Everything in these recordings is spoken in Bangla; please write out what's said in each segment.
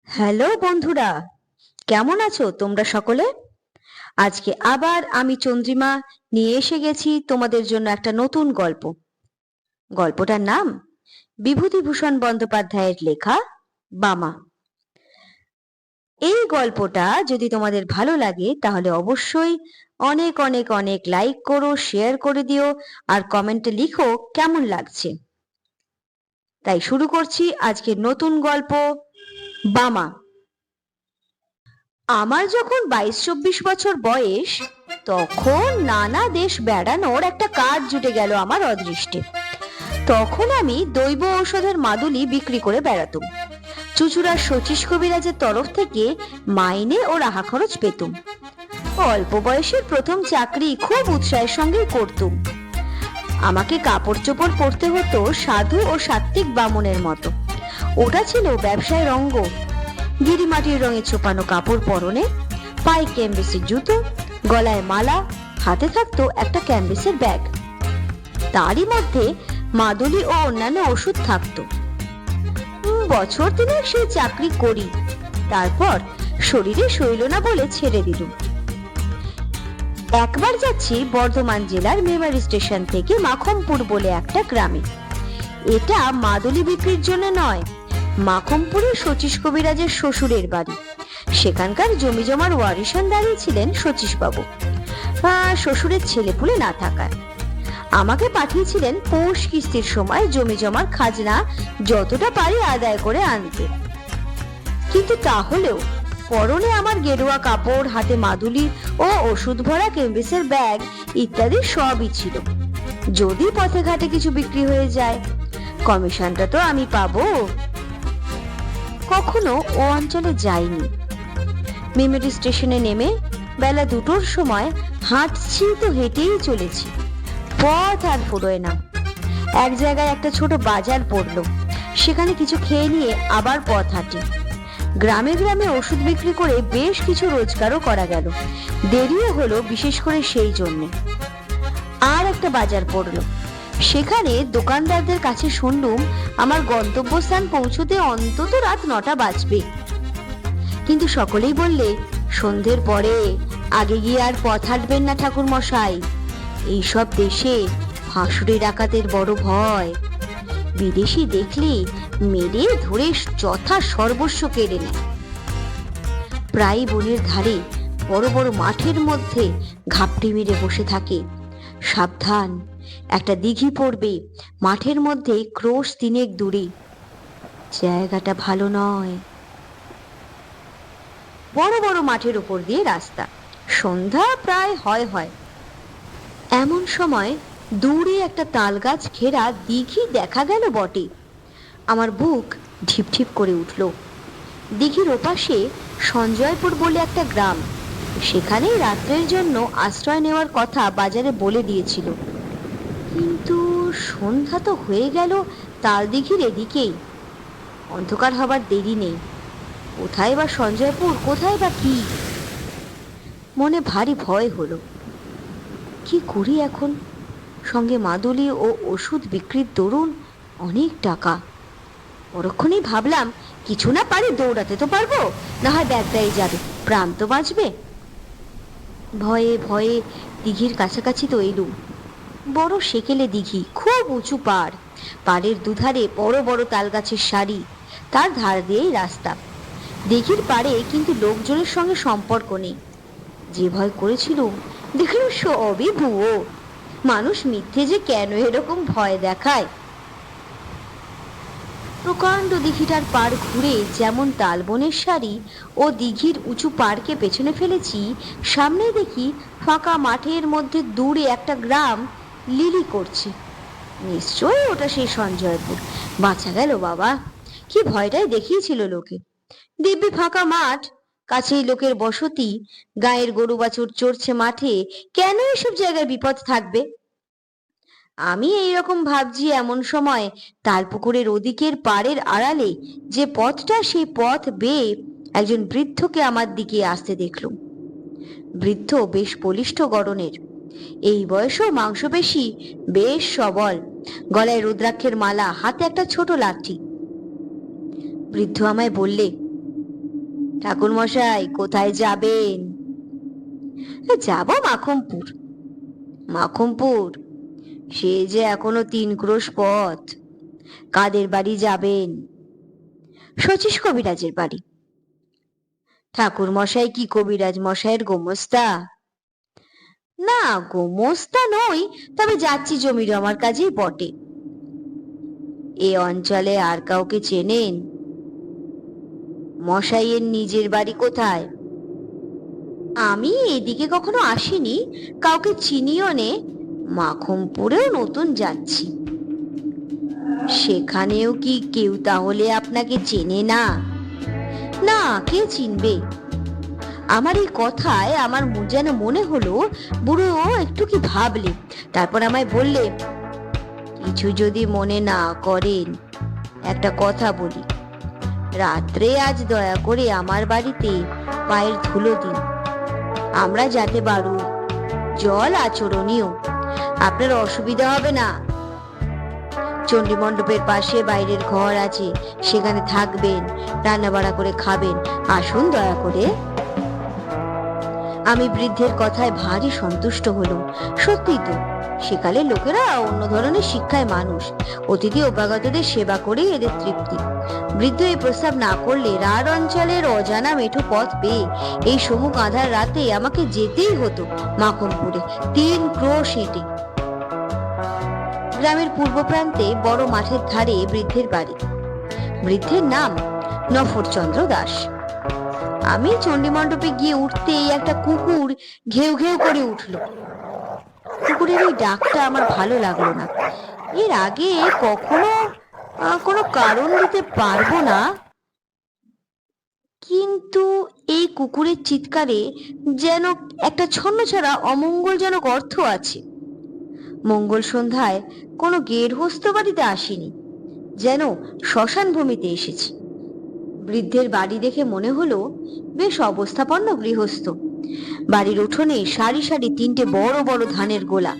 হ্যালো বন্ধুরা, কেমন আছো তোমরা সকলে? আজকে আবার আমি চন্দ্রিমা নিয়ে এসে গেছি তোমাদের জন্য একটা নতুন গল্প। গল্পটার নাম বিভূতিভূষণ বন্দ্যোপাধ্যায়ের লেখা বামা। এই গল্পটা যদি তোমাদের ভালো লাগে তাহলে অবশ্যই অনেক অনেক অনেক লাইক করো, শেয়ার করে দিও আর কমেন্টে লিখো কেমন লাগছে। তাই শুরু করছি আজকের নতুন গল্প বামা। আমার যখন 22-24 বছর বয়স, তখন নানা দেশ বেড়ানোর একটা কাজ জুটে গেল আমার অদৃষ্টে। তখন আমি দৈব ঔষধের মাদুলি বিক্রি করে বেড়াতুম। চুচুড়ার শচীশ কবিরাজের তরফ থেকে মাইনে ও রাহা খরচ পেতুম। অল্প বয়সের প্রথম চাকরি খুব উৎসাহের সঙ্গে করতুম। আমাকে কাপড় চোপড় পরতে হতো সাধু ও সাত্ত্বিক বামুনের মতো। ওটা ছিল ব্যবসায়ের অঙ্গ। গিরিমাটির রঙে ছোপানো কাপড় পরনে, পায়ে ক্যানভাসের জুতো, গলায় মালা, হাতে থাকতো একটা ক্যানভাসের ব্যাগ। তারই মধ্যে মাদুলি ও অন্যান্য ওষুধ থাকতো। বছর তিনেক সেই চাকরি করি, তারপর শরীরে সইল না বলে ছেড়ে দিলুম। একবার যাচ্ছি বর্ধমান জেলার মেমারি স্টেশন থেকে মাখমপুর বলে একটা গ্রামে। এটা মাদুলি বিক্রির জন্য নয়, মাখমপুরে শচীশ কবিরাজের শ্বশুরের বাড়ি। সেখানকার জমি জমার ওয়ারিশান দাঁড়িয়েছিলেন শচীশবাবু, শ্বশুরের ছেলেপুলে না থাকায়। আমাকে পাঠিয়েছিলেন পৌষ কিস্তির সময় জমি জমার খাজনা যতটা পারি আদায় করে আনতে। কিন্তু তাহলেও পরনে আমার গেরুয়া কাপড়, হাতে মাদুলি ও ওষুধ ভরা ক্যানভাসের ব্যাগ ইত্যাদি সবই ছিল। যদি পথে ঘাটে কিছু বিক্রি হয়ে যায়, কমিশনটা তো আমি পাবো। কখনো ও অঞ্চলে যাইনি। মেমারি স্টেশনে নেমে বেলা 2টোর সময় হাঁটছি তো হেঁটেই চলেছি, পথ আর ফুরোয় না। এক জায়গায় একটা ছোট বাজার পড়লো, সেখানে কিছু খেয়ে নিয়ে আবার পথ হাঁটি। গ্রামে গ্রামে ওষুধ বিক্রি করে বেশ কিছু রোজগারও করা গেল। দেরিও হলো বিশেষ করে সেই জন্যে। আর একটা বাজার পড়লো, সেখানে দোকানদারদের কাছে শুনলুম আমার গন্তব্যস্থান পৌঁছতে অন্তত রাত 9টা বাজবে। কিন্তু সকলেই বললে সন্ধ্যের পরে আগে গিয়ে আর পথ হাঁটবেন না ঠাকুর মশাই, এইসব দেশে হাঁসুরে ডাকাতের বড় ভয়। বিদেশি দেখলে মেরে ধরে যথা সর্বস্ব কেড়ে নেয়। প্রায় বনের ধারে বড় বড় মাঠের মধ্যে ঘাপটি মেরে বসে থাকে। সাবধান, একটা দিঘি পড়বে মাঠের মধ্যে ক্রোশ 3 দূরে। জায়গাটা ভালো নয়। বড় বড় মাঠের উপর দিয়ে রাস্তা। সন্ধ্যা প্রায় হয়। এমন সময় দূরে একটা তাল গাছ ঘেরা দিঘি দেখা গেল বটে। আমার বুক ঢিপ ঢিপ করে উঠল। দিঘির ওপাশে সঞ্জয়পুর বলে একটা গ্রাম, সেখানে রাত্রের জন্য আশ্রয় নেওয়ার কথা বাজারে বলে দিয়েছিল। কিন্তু সন্ধ্যা তো হয়ে গেল তাল দিঘির এদিকেই। অন্ধকার হবার দেরি নেই। কোথায় বা সঞ্জয়পুর, কোথায় বা কি? মনে ভারী ভয় হলো। কি করি এখন? সঙ্গে মাদুলি ও ওষুধ বিক্রির দরুন অনেক টাকা। পরক্ষণেই ভাবলাম কিছু না পারি দৌড়াতে তো পারবো, না হয় ব্যাগটাই যাবে, প্রাণ তো বাঁচবে। ভয়ে ভয়ে দিঘির কাছাকাছি তো এলুম। বড় সেকেলে দিঘি, খুব উঁচু পাড়। পাড়ের দুধারে বড় বড় তাল গাছের সারি, তার ধার দিয়েই রাস্তা। দিঘির পাড়ে কিন্তু লোকজনের সঙ্গে সম্পর্ক নেই। যে ভয় করেছিলুম দেখলুম সবই ভুয়ো। মানুষ মিথ্যে যে কেন এরকম ভয় দেখায়। প্রকাণ্ড দিঘিটার পাড় ঘুরে যেমন তালবনের সারি ও দিঘির উঁচু পাড়কে পেছনে ফেলেছি, সামনে দেখি ফাঁকা মাঠের মধ্যে দূরে একটা গ্রাম লিলি করছে। নিশ্চয়ই ওটা সেই সঞ্জয়পুর। বাঁচা গেল বাবা, কি ভয়টাই দেখিয়েছিল লোকে। দিব্যি ফাঁকা মাঠ, কাছেই লোকের বসতি, গায়ের গরু বাছুর চড়ছে মাঠে, কেন এসব জায়গায় বিপদ থাকবে? আমি এইরকম ভাবছি এমন সময় তালপুকুরের ওদিকের পাড়ের আড়ালে যে পথটা, সেই পথ বেয়ে একজন বৃদ্ধকে আমার দিকে আসতে দেখলুম। বৃদ্ধ বেশ বলিষ্ঠ গড়নের, এই বয়সেও মাংসপেশি, বেশ সবল, গলায় রুদ্রাক্ষের মালা, হাতে একটা ছোট লাঠি। বৃদ্ধ আমায় বললে, ঠাকুর মশাই, কোথায় যাবেন? যাব মাখমপুর। মাখমপুর? সে যে এখনো 3 ক্রোশ পথ। কাদের বাড়ি যাবেন? শচীশ কবিরাজের বাড়ি। ঠাকুর মশাই কি কবিরাজ মশাইয়ের গোমস্তা? না, গোমস্তা নই, তবে যাচ্ছি জমি জমার কাজেই বটে। এ অঞ্চলে আর কাউকে চেনেন? মশাইয়ের নিজের বাড়ি কোথায়? আমি এদিকে কখনো আসিনি, কাউকে চিনিও নে। মাখমপুরেও নতুন যাচ্ছি। সেখানেও কি কেউ তাহলে আপনাকে চেনে না? না, কে চিনবে? আমার এই কথায় আমার যেন মনে হলো বুড়ো একটু কি ভাবলে, তারপর আমায় বললে, কিছু যদি মনে না করেন একটা কথা বলি। রাত্রে আজ দয়া করে আমার বাড়িতে পায়ের ধুলো দিন। আমরা যাতে পারু, জল আচরণীয়, আপনার অসুবিধা হবে না। চণ্ডী মণ্ডপের পাশে বাইরের ঘর আছে, সেখানে থাকবেন, রান্না বাড়া করে খাবেন। আসুন দয়া করে। আমি বৃদ্ধের কথায় ভারী সন্তুষ্ট হলুম। সত্যি তো, সেকালের লোকেরা অন্য ধরনের শিক্ষায় মানুষ। অতিথি অভ্যাগতদের সেবা করেই এদের তৃপ্তি। বৃদ্ধ এই প্রস্তাব না করলে রাঢ় অঞ্চলের অজানা মেঠো পথ পেয়ে এই সমুখ আঁধার রাতে আমাকে যেতেই হতো মাখমপুরে, 3 ক্রোশ হেঁটে। গ্রামের পূর্ব প্রান্তে বড় মাঠের ধারে বৃদ্ধের বাড়ি। বৃদ্ধের নাম নফরচন্দ্র দাস। আমি চণ্ডী মণ্ডপে গিয়ে উঠতেই একটা কুকুর ঘেউ ঘেউ করে উঠল। কুকুরের এই ডাকটা আমার ভালো লাগলো না। এর আগে কখনো কোনো কারণ দিতে পারবো না, কিন্তু এই কুকুরের চিৎকারে যেন একটা ছন্নছাড়া অমঙ্গলজনক অর্থ আছে। মঙ্গল সন্ধ্যায় কোনো গেরহস্ত বাড়িতে আসিনি, যেন শ্মশান ভূমিতে এসেছি। বৃদ্ধের বাড়ি দেখে মনে হলো বেশ অবস্থাপন্ন গৃহস্থ। বাড়ির উঠোনে সারি সারি 3টে বড় বড় ধানের গোলা,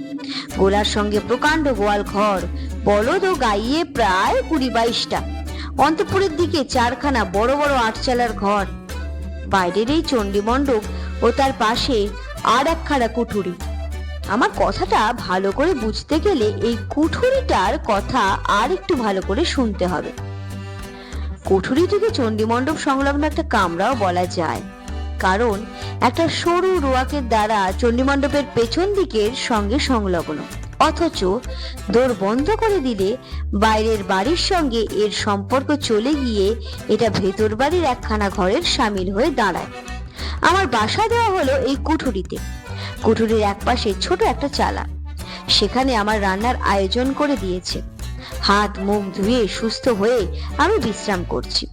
গোলার সঙ্গে প্রকাণ্ড গোয়াল ঘর, বলদ ও গাইয়ে প্রায় 20-22টা। অন্তঃপুরের দিকে 4খানা বড় বড় 8চালার ঘর। বাইরের এই চণ্ডী মণ্ডপ ও তার পাশে আর একখানা কুঠুরি। আমার কথাটা ভালো করে বুঝতে গেলে এই কুঠুরিটার কথা আর একটু ভালো করে শুনতে হবে। কুঠুরিটিকে চণ্ডী মণ্ডপ সংলগ্ন একটা কামরাও বলা যায়, কারণ একটা সরু রোয়াকের দ্বারা চণ্ডী মণ্ডপের পেছন দিকের সঙ্গে সংলগ্ন। অথচ দোর বন্ধ করে দিলে বাইরের বাড়ির সঙ্গে এর সম্পর্ক চলে গিয়ে এটা ভেতর বাড়ির একখানা ঘরের সামিল হয়ে দাঁড়ায়। আমার বাসা দেওয়া হলো এই কুঠুরিতে। কুঠুরির একপাশে ছোট একটা চালা, সেখানে আমার রান্নার আয়োজন করে দিয়েছে। হাত মুখ ধুয়ে সুস্থ হয়ে আমি বিশ্রাম করছি।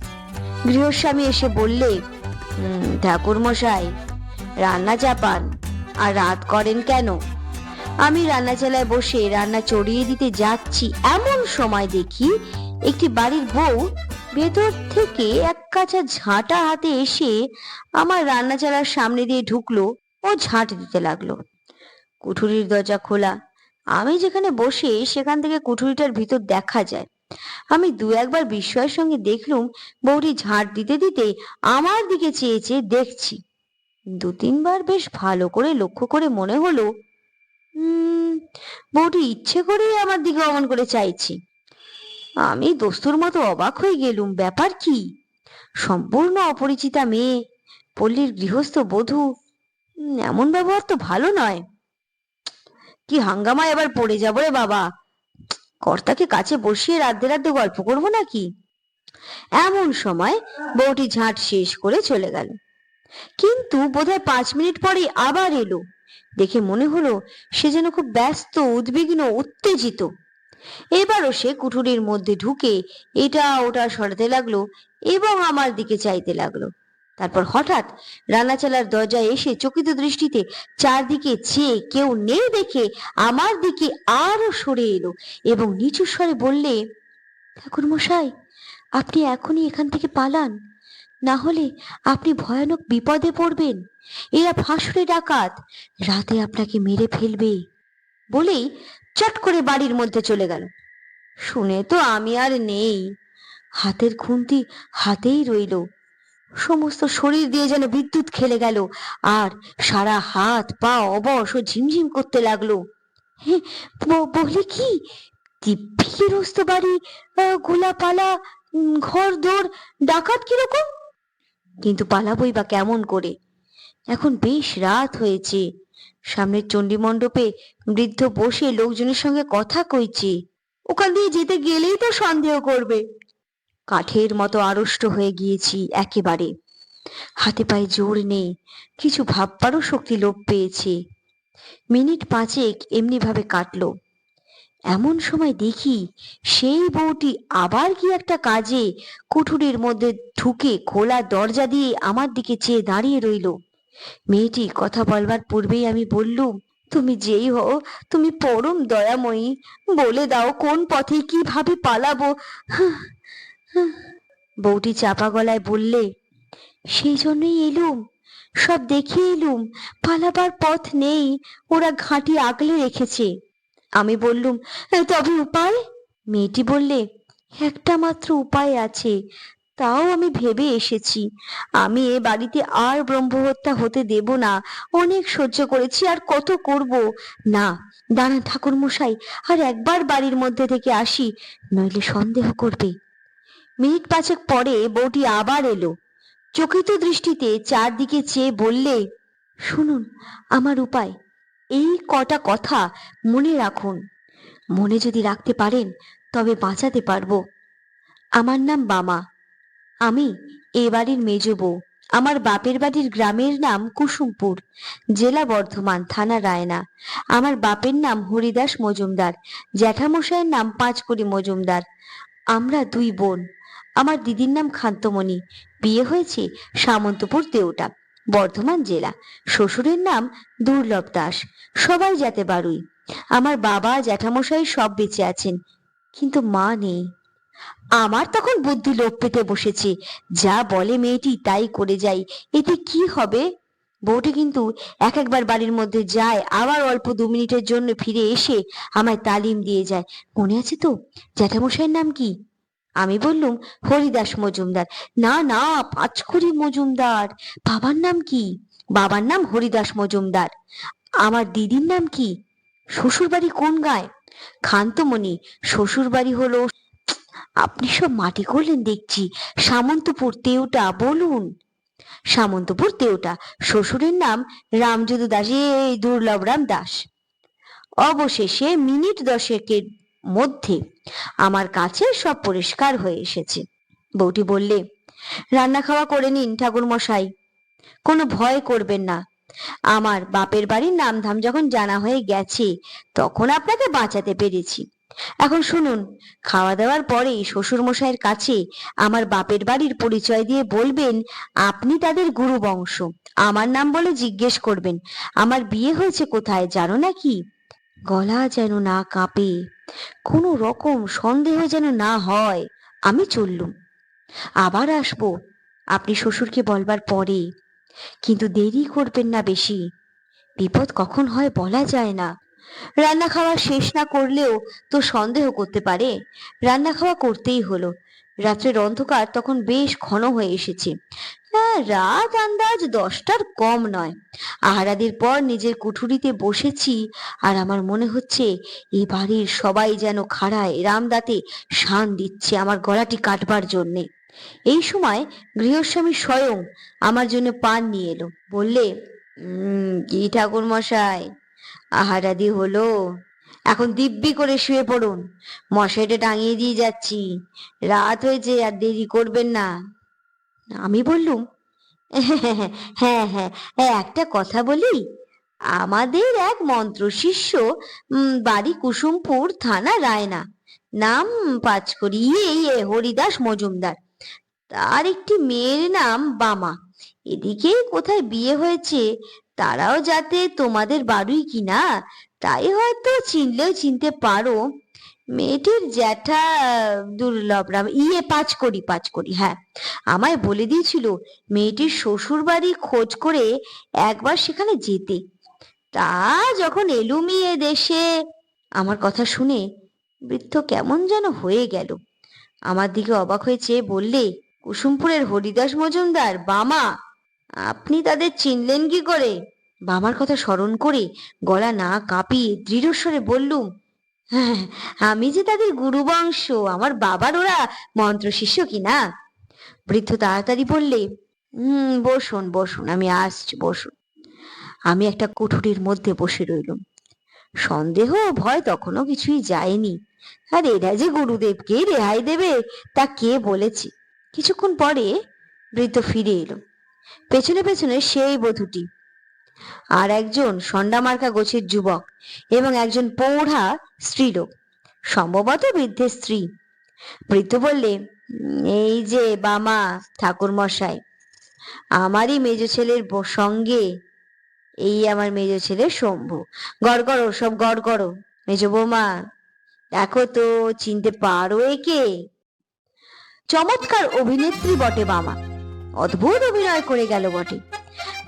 গৃহস্বামী এসে বললে, ঠাকুর মশাই, রান্না চাপান আর রাত করেন কেন? আমি রান্না চালায় বসে রান্না চড়িয়ে দিতে যাচ্ছি, এমন সময় দেখি একটি বাড়ির বউ ভেতর থেকে এক কাছা ঝাঁটা হাতে এসে আমার রান্না চালার সামনে দিয়ে ঢুকলো ও ঝাঁট দিতে লাগলো। কুঠুরির দরজা খোলা, আমি যেখানে বসে সেখান থেকে কুঠুরিটার ভিতর দেখা যায়। আমি 2-1বার বিস্ময়ের সঙ্গে দেখলুম বউটি ঝাঁট দিতে দিতে আমার দিকে চেয়ে চেয়ে দেখছি। 2-3বার বেশ ভালো করে লক্ষ্য করে মনে হলো বউটি ইচ্ছে করেই আমার দিকে অমন করে চাইছে। আমি দস্তুর মতো অবাক হয়ে গেলুম, ব্যাপার কি? সম্পূর্ণ অপরিচিতা মেয়ে, পল্লীর গৃহস্থ বধূ, এমন ব্যবহার তো ভালো নয়। কি হাঙ্গামা এবার পড়ে যাবো রে বাবা! কর্তাকে কাছে বসিয়ে রাধে রাধে গল্প করবো নাকি? এমন সময় বউটি ঝাঁট শেষ করে চলে গেল, কিন্তু বোধহয় 5 মিনিট পরে আবার এলো। দেখে মনে হলো সে যেন খুব ব্যস্ত, উদ্বিগ্ন, উত্তেজিত। এবারও সে কুঠুরির মধ্যে ঢুকে এটা ওটা সরাতে লাগলো এবং আমার দিকে চাইতে লাগলো। তারপর হঠাৎ রান্নাচালার দরজায় এসে চকিত দৃষ্টিতে চারদিকে চেয়ে কেউ নেই দেখে আমার দিকে আরো সরে এলো এবং নিচু স্বরে বললে, ঠাকুর মশাই, আপনি এখনই এখান থেকে পালান, না হলে আপনি ভয়ানক বিপদে পড়বেন। এরা ফাঁসুরে ডাকাত, রাতে আপনাকে মেরে ফেলবে। বলেই চট করে বাড়ির মধ্যে চলে গেল। শুনে তো আমি আর নেই, হাতের খুন্তি হাতেই রইল। সমস্ত শরীর দিয়ে যেন বিদ্যুৎ খেলে গেল, আর সারা হাত পা অবশ ও ঝিমঝিম করতে লাগলো। হ্যাঁ, বলে কি, দিব্যি গৃহস্থ বাড়ি, গোলাপালা, ঘর দোর, ডাকাত কিরকম? কিন্তু পালাবই বা কেমন করে? এখন বেশ রাত হয়েছে, সামনের চণ্ডী মণ্ডপে বৃদ্ধ বসে লোকজনের সঙ্গে কথা কইছে। ওখান দিয়ে যেতে গেলেই তো সন্দেহ করবে। কাঠের মতো আড়ষ্ট হয়ে গিয়েছি একেবারে, হাতে পায়ে জোর নেই, কিছু ভাববারও শক্তি লোপ পেয়েছে। মিনিট পাঁচেক এমনি ভাবে কাটলো। এমন সময় দেখি সেই বউটি আবার কি একটা কাজে কুঠুরির মধ্যে ঢুকে খোলা দরজা দিয়ে আমার দিকে চেয়ে দাঁড়িয়ে রইল। মেয়েটি কথা বলবার পূর্বেই আমি বললুম, তুমি যেই হও, তুমি পরম দয়াময়ী, বলে দাও কোন পথে কিভাবে পালাবো। বউটি চাপা গলায় বললে, সেই জন্যই এলুম, সব দেখে এলুম, পালাবার পথ নেই, ওরা ঘাঁটি আগলে রেখেছে। আমি বললুম, তবে উপায়? মেয়েটি বললে, একটা মাত্র উপায় আছে, তাও আমি ভেবে এসেছি। আমি এ বাড়িতে আর ব্রহ্মহত্যা হতে দেব না, অনেক সহ্য করেছি, আর কত করব। না, দাঁড়ান ঠাকুর মশাই, আর একবার বাড়ির মধ্যে থেকে আসি, নইলে সন্দেহ করবে। মিনিট পাঁচেক পরে বউটি আবার এলো, চকিত দৃষ্টিতে চারদিকে চেয়ে বললে, শুনুন আমার উপায়, এই কটা কথা মনে রাখুন, মনে যদি রাখতে পারেন তবে বাঁচাতে পারবো। আমার নাম বামা, আমি এ বাড়ির মেজ বউ। আমার বাপের বাড়ির গ্রামের নাম কুসুমপুর, জেলা বর্ধমান, থানা রায়না। আমার বাপের নাম হরিদাস মজুমদার, জ্যাঠামশাইয়ের নাম পাঁচকড়ি মজুমদার। আমরা দুই বোন। আমার দিদির নাম খান্তমণি, বিয়ে হয়েছে সামন্তপুর দেউটা, বর্ধমান জেলা। শ্বশুরের নাম দুর্লভ দাস, সবাই যাতে বাড়ুই। আমার বাবা জ্যাঠামশাই সব বেঁচে আছেন, কিন্তু মা নেই। আমার তখন বুদ্ধি লোপ পেতে বসেছে, যা বলে মেয়েটি তাই করে যাই, এতে কি হবে? বউটি কিন্তু এক একবার বাড়ির মধ্যে যায়, আবার অল্প 2 মিনিটের জন্য ফিরে এসে আমায় তালিম দিয়ে যায়। মনে আছে তো জ্যাঠামশাইয়ের নাম কি? আমি বললুম, হরিদাস মজুমদার। না না, পাঁচকড়ি মজুমদার। বাবার নাম কি? বাবার নাম হরিদাস মজুমদার। আমার দিদির নাম কি? শ্বশুর বাড়ি কোন গায়ে? খান্তমণি। শ্বশুর বাড়ি হলো, আপনি সব মাটি করলেন দেখছি, সামন্তপুর তেওটা। বলুন। সামন্তপুর তেওটা। শ্বশুরের নাম রামযদু দাস, এই দুর্লভ রাম দাস। অবশেষে মিনিট 10-এর মধ্যে আমার কাছে সব পরিষ্কার হয়ে এসেছে। বউটি বললে, রান্না খাওয়া করে নিন ঠাকুর মশাই, কোনো ভয় করবেন না। আমার বাপের বাড়ির নামধাম যখন জানা হয়ে গেছে, তখন আপনাকে বাঁচাতে পেরেছি। এখন শুনুন, খাওয়া দাওয়ার পরেই শ্বশুর মশাইয়ের কাছে আমার বাপের বাড়ির পরিচয় দিয়ে বলবেন আপনি তাদের গুরু বংশ। আমার নাম বলে জিজ্ঞেস করবেন, আমার বিয়ে হয়েছে কোথায় জানো নাকি? গলা যেন না কাঁপে, কোনো রকম সন্দেহ যেন না হয়। আমি চললুম, আবার আসবো আপনি শ্বশুরকে বলবার পরে, কিন্তু দেরি করবেন না বেশি, বিপদ কখন হয় বলা যায় না। রান্না খাওয়া শেষ না করলেও তো সন্দেহ করতে পারে। রান্না খাওয়া করতেই হলো। রাত্রের অন্ধকার তখন বেশ ঘন হয়ে এসেছে। হ্যাঁ, রাত আন্দাজ 10টার কম নয়। আহারাদির পর নিজের কুঠুরিতে বসেছি, আর আমার মনে হচ্ছে এ বাড়ির সবাই যেন খাড়ায় রামদাতে শান দিচ্ছে আমার গলাটি কাটবার জন্যে। এই সময় গৃহস্বামী স্বয়ং আমার জন্য পান নিয়ে এলো। বললে, কি ঠাকুর মশাই, আহারাদি হলো? এখন দিব্যি করে শুয়ে পড়ুন, মশাইটা টাঙিয়ে দিয়ে যাচ্ছি, রাত হয়েছে, আর দেরি করবেন না। আমি বললুম, হ্যাঁ হ্যাঁ, একটা কথা বলি, আমাদের এক মন্ত্র শিষ্য, বাড়ি কুসুমপুর, থানা রায়না, নাম পাঁচকড়ি, হরিদাস মজুমদার, তার একটি মেয়ের নাম বামা। এদিকে কোথায় বিয়ে হয়েছে, তারাও যাতে তোমাদের বাড়ুই কিনা, তাই হয়তো চিনলেও চিনতে পারো। মেয়েটির জ্যাঠা দুর্লভ রাম, পাঁচকড়ি, হ্যাঁ, আমায় বলে দিয়েছিল মেয়েটির শ্বশুর বাড়ি খোঁজ করে একবার সেখানে যেতে। তা যখন এলুমি এ দেশে। আমার কথা শুনে বৃদ্ধ কেমন যেন হয়ে গেল, আমার দিকে অবাক হয়ে চেয়ে বললে, কুসুমপুরের হরিদাস মজুমদার বামা? আপনি তাদের চিনলেন কি করে? বামার কথা স্মরণ করে গলা না কাঁপিয়ে দৃঢ়স্বরে বললুম, হ্যাঁ, আমি যে তাদের গুরু বংশ, আমার বাবার ওরা মন্ত্র শিষ্য কিনা। বৃদ্ধ তাড়াতাড়ি বললে, বসুন বসুন, আমি আসছি, বসুন। আমি একটা কুঠুরির মধ্যে বসে রইলুম। সন্দেহ ভয় তখনও কিছুই যায়নি। আর এরা যে গুরুদেবকে রেহাই দেবে তা কে বলেছে। কিছুক্ষণ পরে বৃদ্ধ ফিরে এলো। পেছনে পেছনে সেই বধূটি, আর একজন সন্ডামার্কা গোছের যুবক এবং একজন পৌঢ়া স্ত্রীলোক, সম্ভবত বৃদ্ধের স্ত্রী। বৃদ্ধ বললে, এই যে বামা ঠাকুর মশাই, আমারই মেজ ছেলের সঙ্গে এই আমার মেজ ছেলে শম্ভু। গড় করো, সব গড় করো। মেজ বৌমা, দেখো তো চিনতে পারো একে? চমৎকার অভিনেত্রী বটে বামা, অদ্ভুত অভিনয় করে গেল বটে।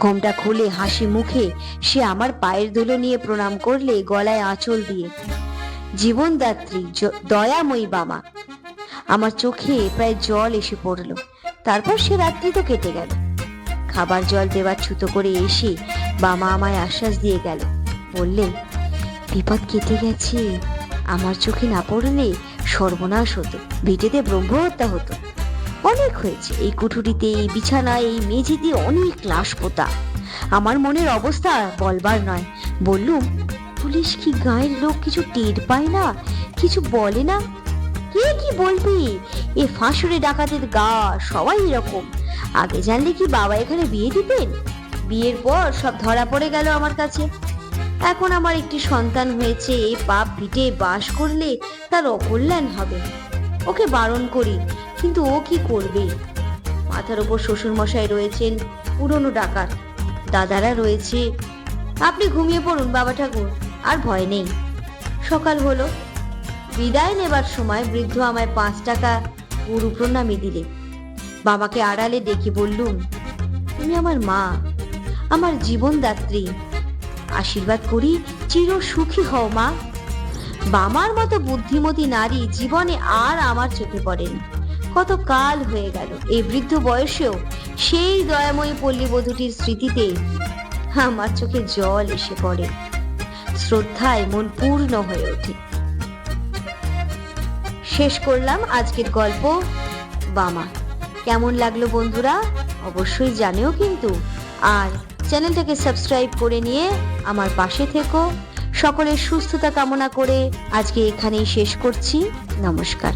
ঘোমটা খুলে হাসি মুখে সে আমার পায়ের ধুলো নিয়ে প্রণাম করলে গলায় আঁচল দিয়ে। জীবনদাত্রী দয়াময়ী বামা। আমার চোখে প্রায় জল এসে পড়ল। তারপর সে রাত্রি তো কেটে গেল। খাবার জল দেওয়ার ছুতো করে এসে বামা আমায় আশ্বাস দিয়ে গেল। বললেন, বিপদ কেটে গেছে, আমার চোখে না পড়লে সর্বনাশ হতো, ভিটেতে ব্রহ্মহত্যা হতো। অনেক হয়েছে, এই কুঠুরিতে, এই বিছানায়, এই মেঝেতে অনেক লাশ পোতা। আমার মনের অবস্থা বলবার নয়। বললুম, পুলিশ কি গায়ের লোক কিছু টের পায় না, কিছু বলে না? কে কি বলবি, এ ফাঁসুরে ডাকাতের গা, সবাই এরকম। আগে জানলে কি বাবা এখানে বিয়ে দিতেন? বিয়ের পর সব ধরা পড়ে গেল আমার কাছে। এখন আমার একটি সন্তান হয়েছে, এই পাপ ভিটে বাস করলে তার অকল্যাণ হবে। ওকে বারণ করি, কিন্তু ও কি করবে? মাথার উপর শ্বশুর মশাই রয়েছেন, পুরনো ডাকাত, দাদারা রয়েছে। আপনি ঘুমিয়ে পড়ুন বাবা ঠাকুর, আর ভয় নেই। সকাল হলো। বিদায় নেবার সময় বৃদ্ধ আমায় 5 টাকা গুরু প্রণামী দিলে। বাবাকে আড়ালে ডেকে বললুম, তুমি আমার মা, আমার জীবনদাত্রী। আশীর্বাদ করি চির সুখী হও মা। বামার মতো বুদ্ধিমতী নারী জীবনে আর আমার চোখে পড়েনি। কত কাল হয়ে গেল, এই বৃদ্ধ বয়সেও সেই দয়াময়ী পল্লীবধূটির স্মৃতিতে আমার চোখে জল এসে পড়ে। শ্রদ্ধায় মন পূর্ণ হয়ে ওঠে। শেষ করলাম আজকের গল্প বামা। কেমন লাগলো বন্ধুরা অবশ্যই জানিও কিন্তু। আর চ্যানেলটাকে সাবস্ক্রাইব করে নিয়ে আমার পাশে থেকো। সকলের সুস্থতা কামনা করে আজকে এখানেই শেষ করছি। নমস্কার।